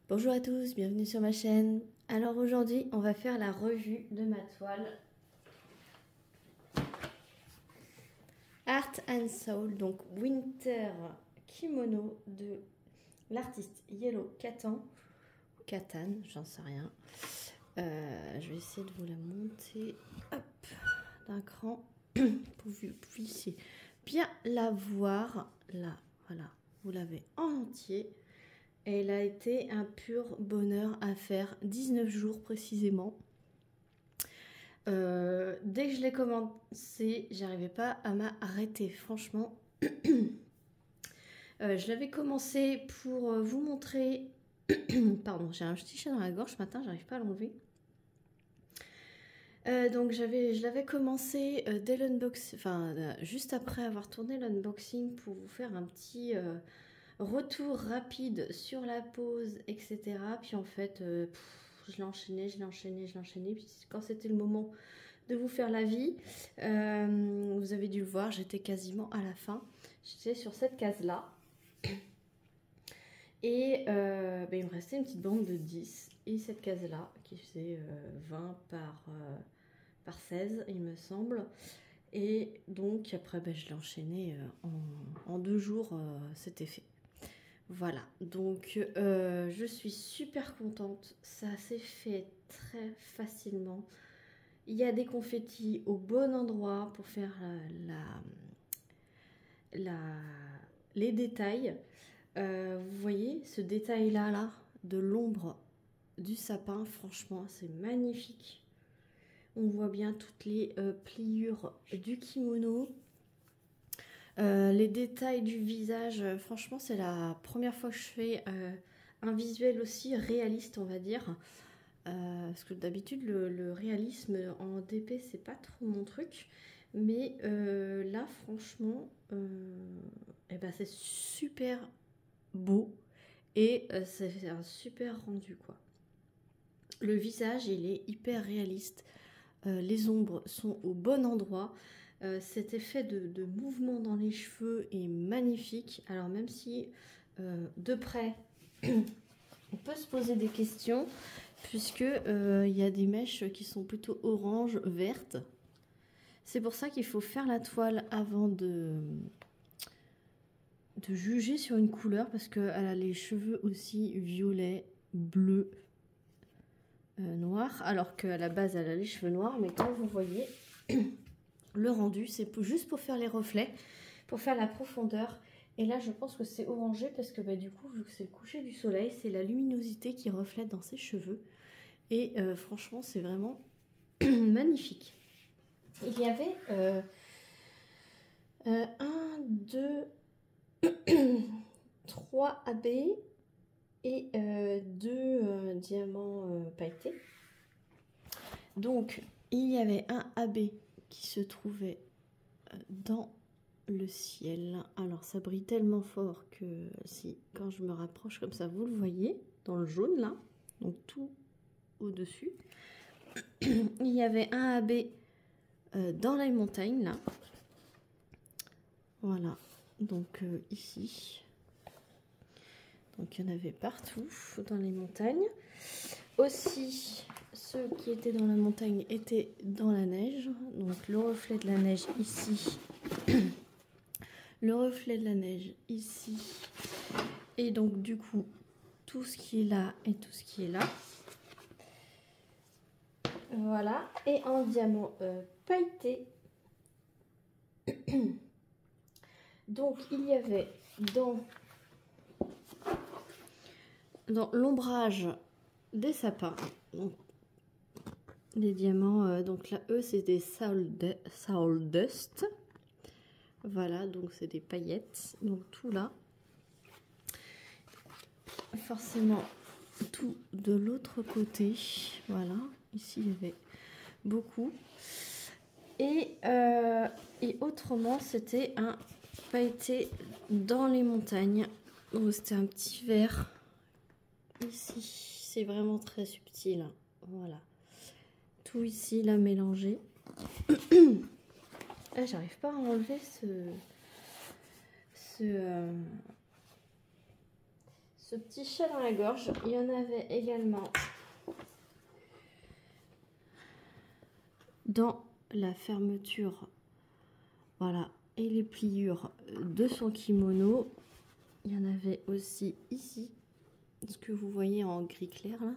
Bonjour à tous, bienvenue sur ma chaîne. Alors aujourd'hui, on va faire la revue de ma toile Art and Soul, donc Winter Kimono de l'artiste Yellow Katan, j'en sais rien. Je vais essayer de vous la monter d'un cran pour que vous puissiez bien la voir. Là, voilà, vous l'avez en entier. Elle a été un pur bonheur à faire, 19 jours précisément. Dès que je l'ai commencé, j'arrivais pas à m'arrêter, franchement. Je l'avais commencé pour vous montrer... Pardon, j'ai un petit chat dans la gorge ce matin, j'arrive pas à l'enlever. Donc je l'avais commencé dès l'unboxing, juste après avoir tourné l'unboxing pour vous faire un petit... retour rapide sur la pose, etc. Puis en fait, je l'enchaînais. Puis quand c'était le moment de vous faire la vie, vous avez dû le voir, j'étais quasiment à la fin. J'étais sur cette case-là. Et il me restait une petite bande de 10. Et cette case-là, qui faisait 20 par 16, il me semble. Et donc après, je l'ai enchaîné en 2 jours, c'était fait. Voilà, donc je suis super contente, ça s'est fait très facilement. Il y a des confettis au bon endroit pour faire les détails. Vous voyez ce détail-là là, de l'ombre du sapin, franchement c'est magnifique. On voit bien toutes les pliures du kimono. Les détails du visage, franchement c'est la première fois que je fais un visuel aussi réaliste, on va dire, parce que d'habitude le réalisme en DP c'est pas trop mon truc, mais là franchement c'est super beau et c'est un super rendu quoi. Le visage il est hyper réaliste, les ombres sont au bon endroit. Cet effet de mouvement dans les cheveux est magnifique. Alors même si de près on peut se poser des questions, puisque il y a des mèches qui sont plutôt orange, vertes. C'est pour ça qu'il faut faire la toile avant de juger sur une couleur, parce qu'elle a les cheveux aussi violets, bleus, noirs, alors qu'à la base elle a les cheveux noirs, mais quand vous voyez le rendu, c'est juste pour faire les reflets, pour faire la profondeur. Et là, je pense que c'est orangé parce que du coup, vu que c'est le coucher du soleil, c'est la luminosité qui reflète dans ses cheveux. Et franchement, c'est vraiment magnifique. Il y avait 1, 2, 3 AB et 2 diamants pailletés. Donc, il y avait un AB qui se trouvait dans le ciel. Alors ça brille tellement fort que si quand je me rapproche comme ça, vous le voyez dans le jaune là, donc tout au dessus. Il y avait un AB dans les montagnes là, voilà, donc ici, donc il y en avait partout dans les montagnes. Aussi, ceux qui étaient dans la montagne étaient dans la neige, donc le reflet de la neige ici, le reflet de la neige ici, et donc du coup tout ce qui est là et tout ce qui est là, voilà. Et en diamant pailleté, donc il y avait dans l'ombrage des sapins, donc les diamants, donc là eux c'est des Soul Dust, voilà, donc c'est des paillettes, donc tout là, forcément tout de l'autre côté, voilà, ici il y avait beaucoup, et autrement c'était un pailleté dans les montagnes, donc c'était un petit vert ici, c'est vraiment très subtil, voilà, tout ici là mélangé. Ah, j'arrive pas à enlever ce petit chat dans la gorge. Il y en avait également dans la fermeture, voilà, et les pliures de son kimono. Il y en avait aussi ici, ce que vous voyez en gris clair là.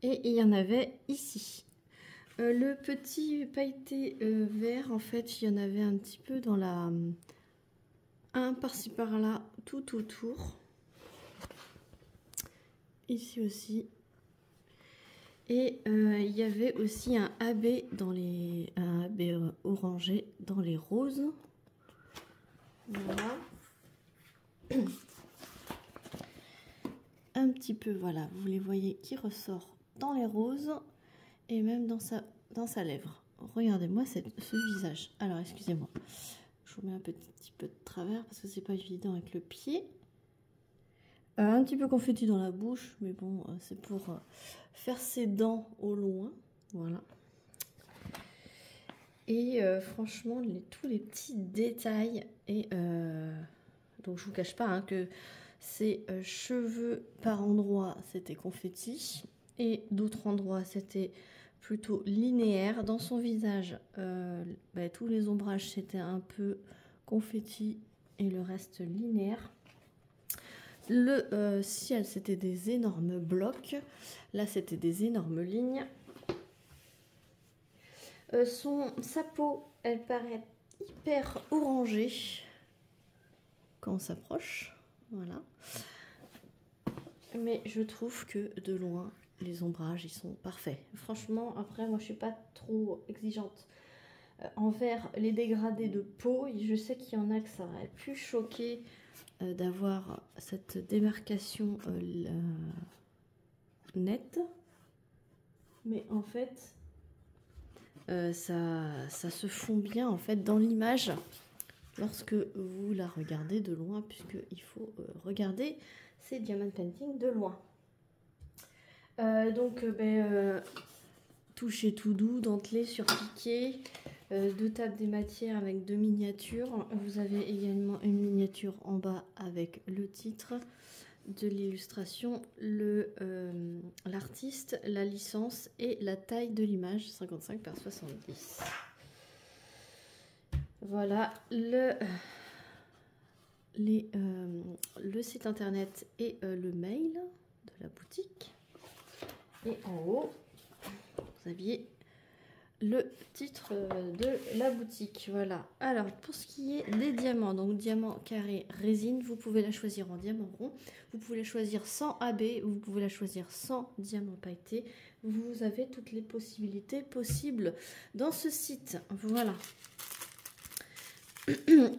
Et il y en avait ici. Le petit pailleté vert, en fait, il y en avait un petit peu dans la... un par-ci par-là, tout autour. Ici aussi. Et il y avait aussi un AB dans les... un AB orangé dans les roses. Voilà. Un petit peu, voilà, vous les voyez qui ressort dans les roses et même dans sa lèvre. Regardez-moi ce visage. Alors, excusez-moi. Je vous mets un petit peu de travers parce que c'est pas évident avec le pied. Un petit peu confetti dans la bouche, mais bon, c'est pour faire ses dents au loin. Voilà. Et franchement, tous les petits détails. Et donc, je vous cache pas hein, que ses cheveux par endroits, c'était confetti. Et d'autres endroits, c'était plutôt linéaire. Dans son visage, tous les ombrages, c'était un peu confetti et le reste linéaire. Le ciel, c'était des énormes blocs. Là, c'était des énormes lignes. Sa peau, elle paraît hyper orangée quand on s'approche. Voilà. Mais je trouve que de loin, les ombrages, ils sont parfaits. Franchement, après, moi, je suis pas trop exigeante envers les dégradés de peau. Je sais qu'il y en a que ça aurait pu choquer d'avoir cette démarcation nette. Mais en fait, ça se fond bien en fait dans l'image lorsque vous la regardez de loin, puisqu'il faut regarder ces diamond painting de loin. Toucher tout doux, dentelé, surpiqué, 2 tables des matières avec 2 miniatures. Vous avez également une miniature en bas avec le titre de l'illustration, l'artiste, la licence et la taille de l'image, 55 par 70. Voilà le site internet et le mail de la boutique. Et en haut, vous aviez le titre de la boutique. Voilà. Alors, pour ce qui est des diamants, donc diamant carré résine, vous pouvez la choisir en diamant rond, vous pouvez la choisir sans AB, vous pouvez la choisir sans diamant pailleté. Vous avez toutes les possibilités possibles dans ce site. Voilà.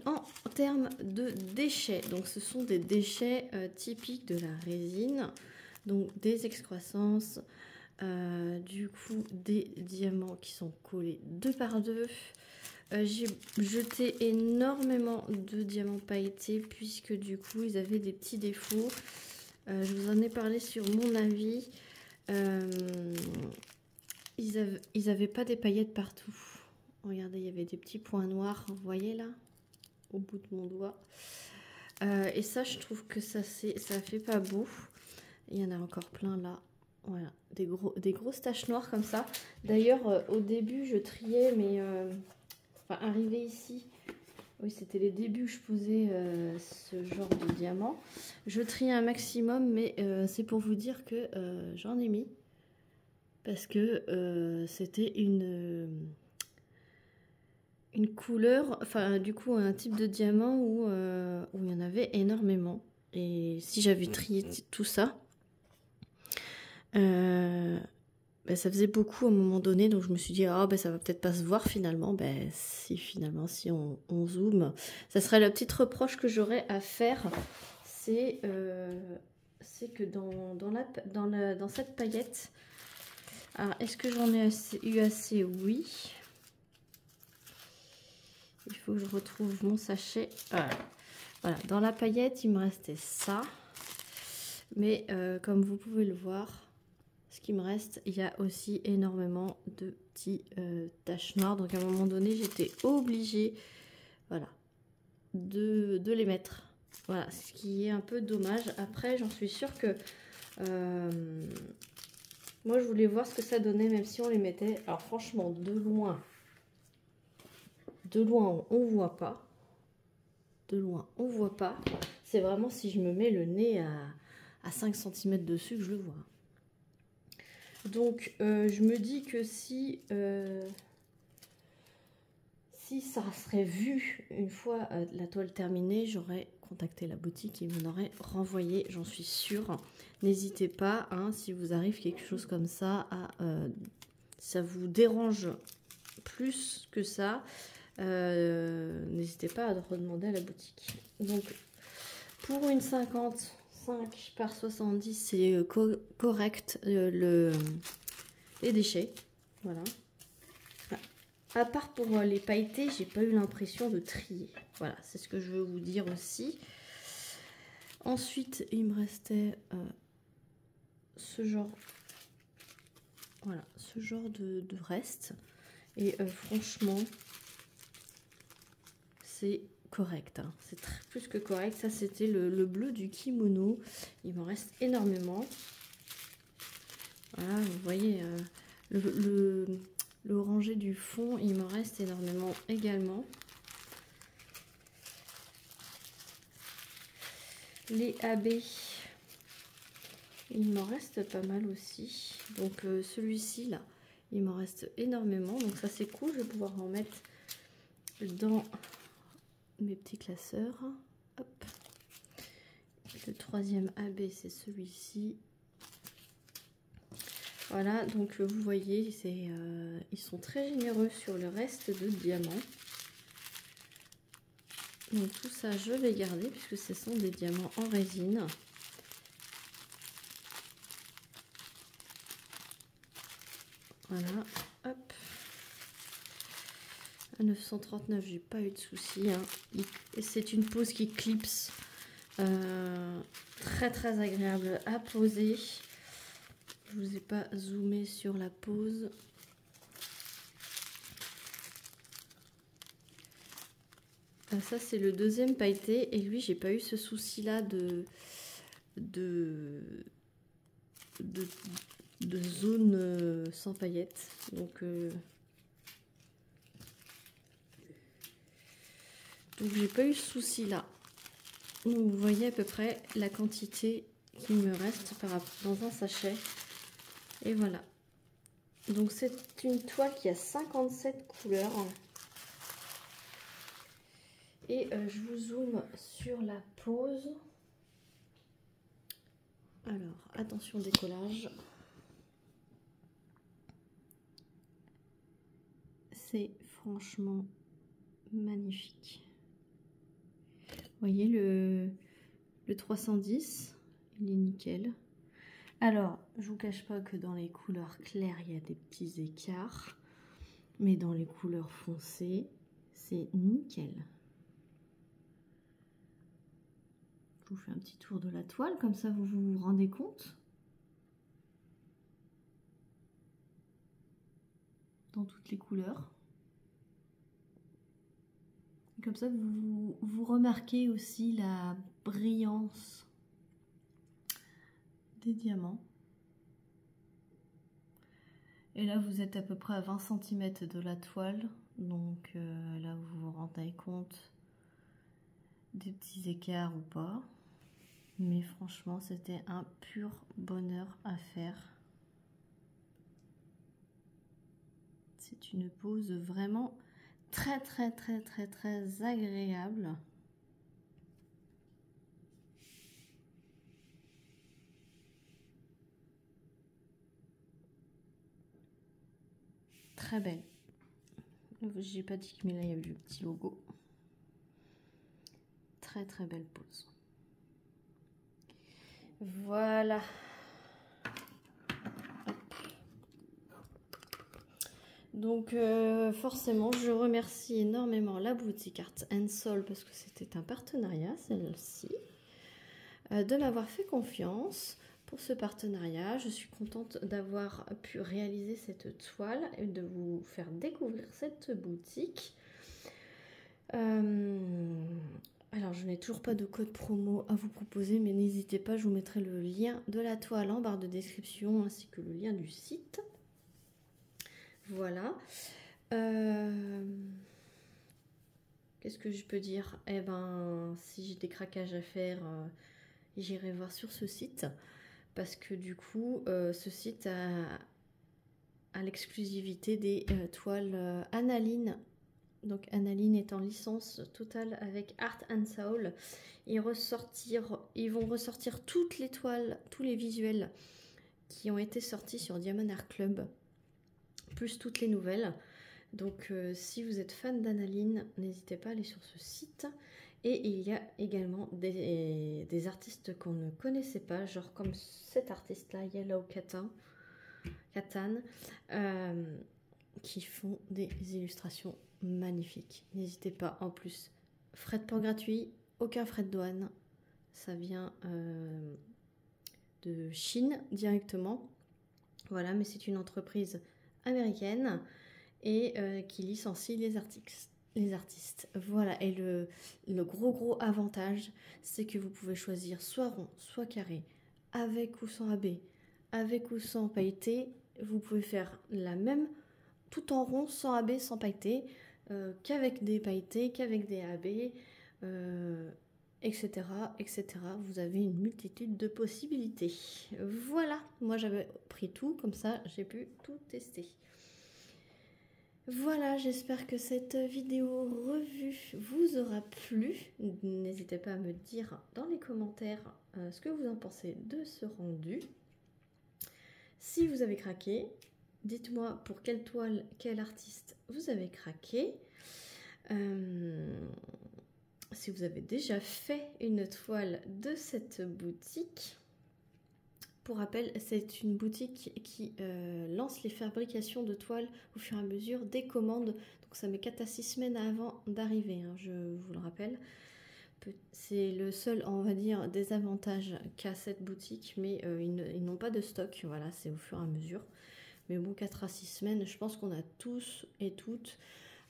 En termes de déchets, donc ce sont des déchets typiques de la résine, donc des excroissances, du coup des diamants qui sont collés 2 par 2. J'ai jeté énormément de diamants pailletés puisque du coup ils avaient des petits défauts. Je vous en ai parlé sur mon avis. Ils avaient pas des paillettes partout. Regardez, il y avait des petits points noirs, vous voyez là, au bout de mon doigt. Et ça, je trouve que ça fait pas beau. Il y en a encore plein là. Voilà, des grosses taches noires comme ça. D'ailleurs, au début, je triais, mais arrivé ici, oui, c'était les débuts où je posais ce genre de diamant. Je triais un maximum, mais c'est pour vous dire que j'en ai mis. Parce que c'était une couleur, enfin du coup un type de diamant où il y en avait énormément. Et si j'avais trié tout ça, ça faisait beaucoup à un moment donné, donc je me suis dit ça va peut-être pas se voir finalement. Si on zoome, ça serait la petite reproche que j'aurais à faire, c'est que dans cette paillette, alors est-ce que j'en ai eu assez? Oui. Il faut que je retrouve mon sachet. Voilà, dans la paillette, il me restait ça. Mais comme vous pouvez le voir, ce qui me reste, il y a aussi énormément de petits taches noires. Donc à un moment donné, j'étais obligée, voilà, de les mettre Voilà, ce qui est un peu dommage. Après, j'en suis sûre que... moi, je voulais voir ce que ça donnait, même si on les mettait... Alors, franchement, de loin, on voit pas. De loin, on voit pas. C'est vraiment si je me mets le nez à 5 cm dessus que je le vois. Donc, je me dis que si ça serait vu une fois la toile terminée, j'aurais contacté la boutique et ils m'en auraient renvoyé, j'en suis sûre. N'hésitez pas, hein, si vous arrive quelque chose comme ça, ça vous dérange plus que ça, n'hésitez pas à redemander à la boutique. Donc, pour une 55 par 70, c'est correct les déchets. Voilà. À part pour les pailletés, j'ai pas eu l'impression de trier. Voilà, c'est ce que je veux vous dire aussi. Ensuite, il me restait ce genre, voilà, ce genre de reste. Et franchement, c'est correct. Hein. C'est plus que correct. Ça, c'était le bleu du kimono. Il m'en reste énormément. Voilà, vous voyez, le orangé du fond, il m'en reste énormément également. Les AB, il m'en reste pas mal aussi. Donc celui-ci là, il m'en reste énormément. Donc ça c'est cool, je vais pouvoir en mettre dans mes petits classeurs. Hop. Le troisième AB, c'est celui-ci. Voilà, donc vous voyez, ils sont très généreux sur le reste de diamants. Donc tout ça, je vais garder puisque ce sont des diamants en résine. Voilà, hop. À 939, j'ai pas eu de soucis. Hein. C'est une pose qui clipse. Très très agréable à poser. Je vous ai pas zoomé sur la pose. Ça c'est le deuxième pailleté et lui j'ai pas eu ce souci là de zone sans paillettes. Donc j'ai pas eu ce souci là. Donc, vous voyez à peu près la quantité qui me reste dans un sachet. Et voilà. Donc c'est une toile qui a 57 couleurs. Et je vous zoome sur la pose. Alors, attention décollage. C'est franchement magnifique. Vous voyez le 310, il est nickel. Alors, je vous cache pas que dans les couleurs claires, il y a des petits écarts. Mais dans les couleurs foncées, c'est nickel. Je vous fais un petit tour de la toile, comme ça vous vous rendez compte. Dans toutes les couleurs. Et comme ça, vous remarquez aussi la brillance des diamants. Et là, vous êtes à peu près à 20 cm de la toile. Donc là, vous vous rendez compte des petits écarts ou pas. Mais franchement, c'était un pur bonheur à faire. C'est une pose vraiment très agréable. Très belle. J'ai pas dit, mais là il y avait le petit logo. Très belle pose. Voilà. Donc forcément, je remercie énormément la boutique Art & Soul parce que c'était un partenariat, celle-ci, de m'avoir fait confiance pour ce partenariat. Je suis contente d'avoir pu réaliser cette toile et de vous faire découvrir cette boutique. Alors, je n'ai toujours pas de code promo à vous proposer, mais n'hésitez pas, je vous mettrai le lien de la toile en barre de description, ainsi que le lien du site. Voilà. Qu'est-ce que je peux dire? Eh ben, si j'ai des craquages à faire, j'irai voir sur ce site. Parce que du coup, ce site a l'exclusivité des toiles Analine. Donc Analine est en licence totale avec Art and Soul. Ils vont ressortir toutes les toiles, tous les visuels qui ont été sortis sur Diamond Art Club, plus toutes les nouvelles. Donc si vous êtes fan d'Analine, n'hésitez pas à aller sur ce site. Et il y a également des artistes qu'on ne connaissait pas, genre comme cet artiste-là, Yellow Katan, qui font des illustrations magnifiques. N'hésitez pas, en plus, frais de port gratuit, aucun frais de douane. Ça vient de Chine directement. Voilà, mais c'est une entreprise américaine et qui licencie les artistes. Voilà, et le gros avantage, c'est que vous pouvez choisir soit rond, soit carré, avec ou sans AB, avec ou sans pailleté. Vous pouvez faire la même tout en rond, sans AB, sans pailleté, qu'avec des pailletés, qu'avec des AB, etc., etc. Vous avez une multitude de possibilités. Voilà, moi j'avais pris tout, comme ça j'ai pu tout tester. Voilà, j'espère que cette vidéo revue vous aura plu. N'hésitez pas à me dire dans les commentaires ce que vous en pensez de ce rendu. Si vous avez craqué, dites-moi pour quelle toile, quel artiste vous avez craqué. Si vous avez déjà fait une toile de cette boutique. Pour rappel, c'est une boutique qui lance les fabrications de toiles au fur et à mesure des commandes. Donc ça met 4 à 6 semaines avant d'arriver, hein, je vous le rappelle. C'est le seul, on va dire, désavantage qu'a cette boutique, mais ils n'ont pas de stock. Voilà, c'est au fur et à mesure. Mais bon, 4 à 6 semaines, je pense qu'on a tous et toutes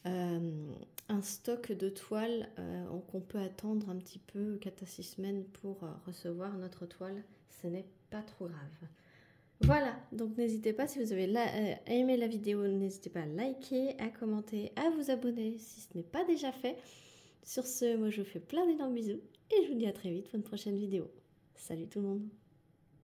un stock de toiles qu'on peut attendre un petit peu 4 à 6 semaines pour recevoir notre toile. Ce n'est pas trop grave. Voilà, donc n'hésitez pas, si vous avez aimé la vidéo, n'hésitez pas à liker, à commenter, à vous abonner si ce n'est pas déjà fait. Sur ce, moi je vous fais plein d'énormes bisous et je vous dis à très vite pour une prochaine vidéo. Salut tout le monde!